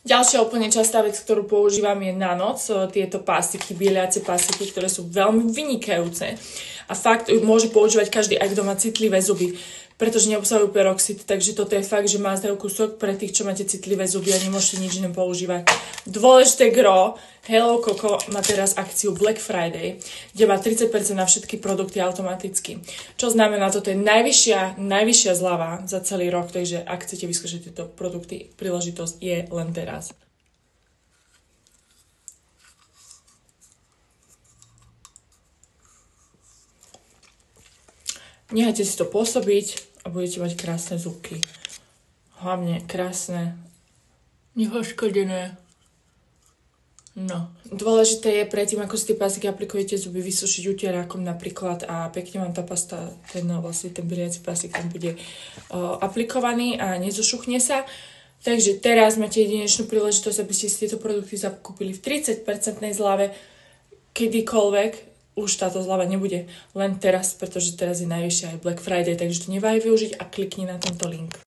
Ďalšia úplne častá vec, ktorú používam, je na noc. Tieto pásiky, bieliace pásiky, ktoré sú veľmi vynikajúce. A fakt môže používať každý, aj kto má citlivé zuby, pretože neobsahujú peroxid. Takže toto je fakt, že má zdajú kúsok pre tých, čo máte citlivé zuby a nemôžete nič iné používať. Dôležité gro, Hello Coco má teraz akciu Black Friday, kde má 30% na všetky produkty automaticky. Čo znamená, toto je najvyššia zľava za celý rok, takže ak chcete vyskúšať tieto produkty, príležitosť je len teraz. Nechajte si to pôsobiť a budete mať krásne zubky. Hlavne krásne, nepoškodené. No. Dôležité je predtým, ako si tie pásiky aplikujete, zuby vysušiť utierákom napríklad a pekne vám tá pasta, ten bieliaci pásik tam bude aplikovaný a nezošuchne sa. Takže teraz máte jedinečnú príležitosť, aby ste si tieto produkty zakúpili v 30% zľave kedykoľvek. Už táto zľava nebude len teraz, pretože teraz je najvyššia aj Black Friday, takže to neváhaj využiť a klikni na tento link.